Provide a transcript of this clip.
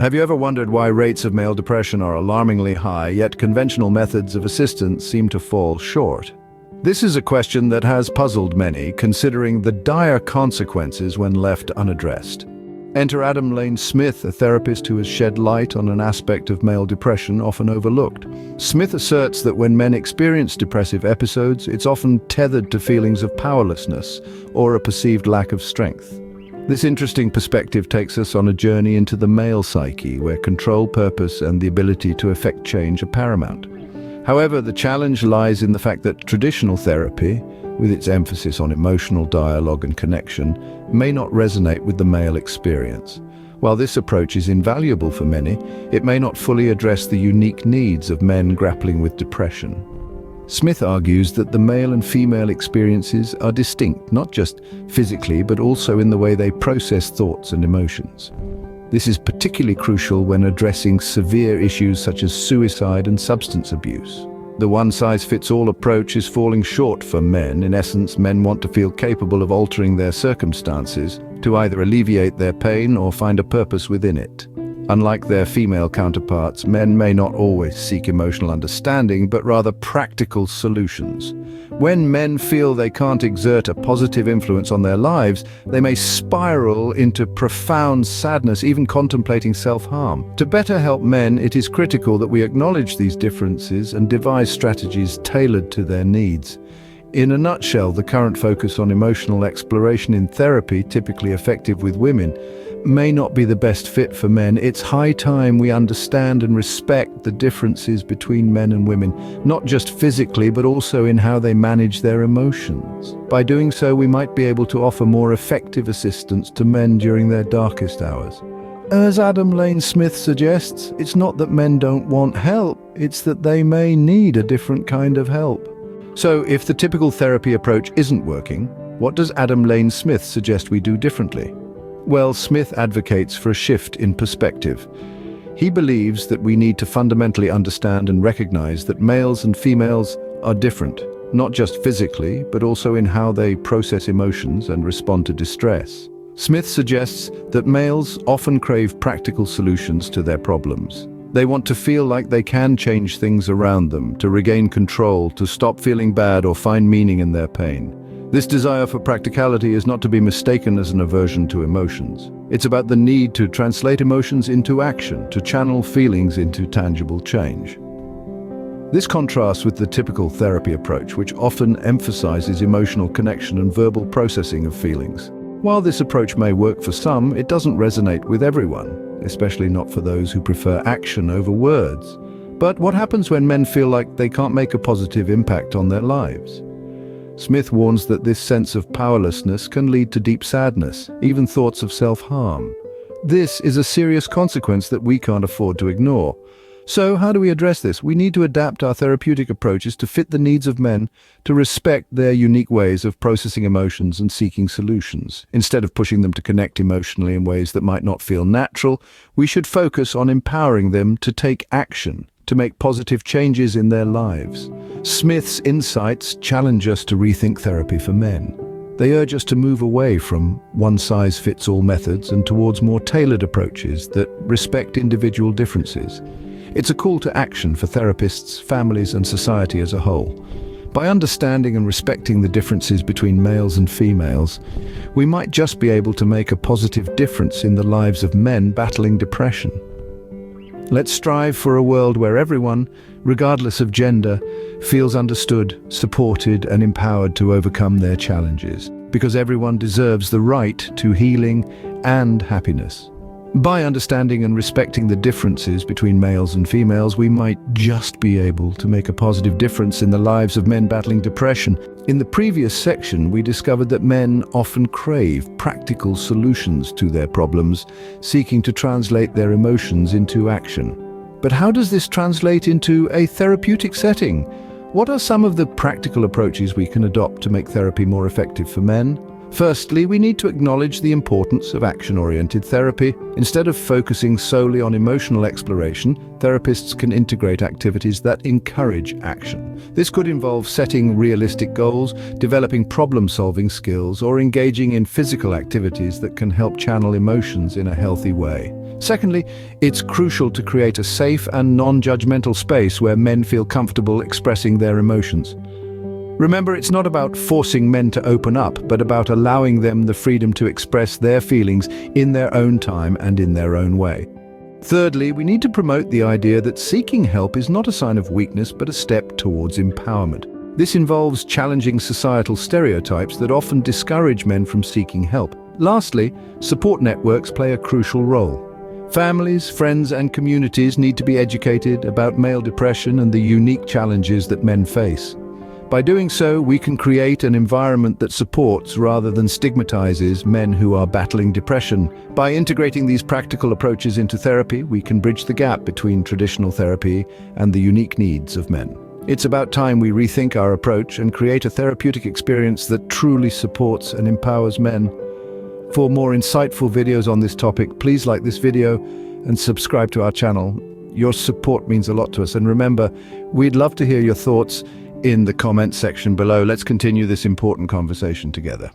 Have you ever wondered why rates of male depression are alarmingly high, yet conventional methods of assistance seem to fall short? This is a question that has puzzled many, considering the dire consequences when left unaddressed. Enter Adam Lane-Smith, a therapist who has shed light on an aspect of male depression often overlooked. Smith asserts that when men experience depressive episodes, it's often tethered to feelings of powerlessness or a perceived lack of strength. This interesting perspective takes us on a journey into the male psyche, where control, purpose, and the ability to effect change are paramount. However, the challenge lies in the fact that traditional therapy, with its emphasis on emotional dialogue and connection, may not resonate with the male experience. While this approach is invaluable for many, it may not fully address the unique needs of men grappling with depression. Smith argues that the male and female experiences are distinct, not just physically, but also in the way they process thoughts and emotions. This is particularly crucial when addressing severe issues such as suicide and substance abuse. The one-size-fits-all approach is falling short for men. In essence, men want to feel capable of altering their circumstances to either alleviate their pain or find a purpose within it. Unlike their female counterparts, men may not always seek emotional understanding, but rather practical solutions. When men feel they can't exert a positive influence on their lives, they may spiral into profound sadness, even contemplating self-harm. To better help men, it is critical that we acknowledge these differences and devise strategies tailored to their needs. In a nutshell, the current focus on emotional exploration in therapy, typically effective with women, may not be the best fit for men. It's high time we understand and respect the differences between men and women, not just physically, but also in how they manage their emotions. By doing so, we might be able to offer more effective assistance to men during their darkest hours. As Adam Lane-Smith suggests, it's not that men don't want help, it's that they may need a different kind of help. So, if the typical therapy approach isn't working, what does Adam Lane-Smith suggest we do differently? Well, Smith advocates for a shift in perspective. He believes that we need to fundamentally understand and recognize that males and females are different, not just physically, but also in how they process emotions and respond to distress. Smith suggests that males often crave practical solutions to their problems. They want to feel like they can change things around them, to regain control, to stop feeling bad or find meaning in their pain. This desire for practicality is not to be mistaken as an aversion to emotions. It's about the need to translate emotions into action, to channel feelings into tangible change. This contrasts with the typical therapy approach, which often emphasizes emotional connection and verbal processing of feelings. While this approach may work for some, it doesn't resonate with everyone, especially not for those who prefer action over words. But what happens when men feel like they can't make a positive impact on their lives? Smith warns that this sense of powerlessness can lead to deep sadness, even thoughts of self-harm. This is a serious consequence that we can't afford to ignore. So how do we address this? We need to adapt our therapeutic approaches to fit the needs of men, to respect their unique ways of processing emotions and seeking solutions. Instead of pushing them to connect emotionally in ways that might not feel natural, we should focus on empowering them to take action, to make positive changes in their lives. Smith's insights challenge us to rethink therapy for men. They urge us to move away from one-size-fits-all methods and towards more tailored approaches that respect individual differences. It's a call to action for therapists, families, and society as a whole. By understanding and respecting the differences between males and females, we might just be able to make a positive difference in the lives of men battling depression. Let's strive for a world where everyone, regardless of gender, feels understood, supported, and empowered to overcome their challenges, because everyone deserves the right to healing and happiness. By understanding and respecting the differences between males and females, we might just be able to make a positive difference in the lives of men battling depression. In the previous section, we discovered that men often crave practical solutions to their problems, seeking to translate their emotions into action. But how does this translate into a therapeutic setting? What are some of the practical approaches we can adopt to make therapy more effective for men? Firstly, we need to acknowledge the importance of action-oriented therapy. Instead of focusing solely on emotional exploration, therapists can integrate activities that encourage action. This could involve setting realistic goals, developing problem-solving skills, or engaging in physical activities that can help channel emotions in a healthy way. Secondly, it's crucial to create a safe and non-judgmental space where men feel comfortable expressing their emotions. Remember, it's not about forcing men to open up, but about allowing them the freedom to express their feelings in their own time and in their own way. Thirdly, we need to promote the idea that seeking help is not a sign of weakness, but a step towards empowerment. This involves challenging societal stereotypes that often discourage men from seeking help. Lastly, support networks play a crucial role. Families, friends, and communities need to be educated about male depression and the unique challenges that men face. By doing so, we can create an environment that supports rather than stigmatizes men who are battling depression. By integrating these practical approaches into therapy, we can bridge the gap between traditional therapy and the unique needs of men. It's about time we rethink our approach and create a therapeutic experience that truly supports and empowers men. For more insightful videos on this topic, please like this video and subscribe to our channel. Your support means a lot to us, and remember, we'd love to hear your thoughts in the comment section below. Let's continue this important conversation together.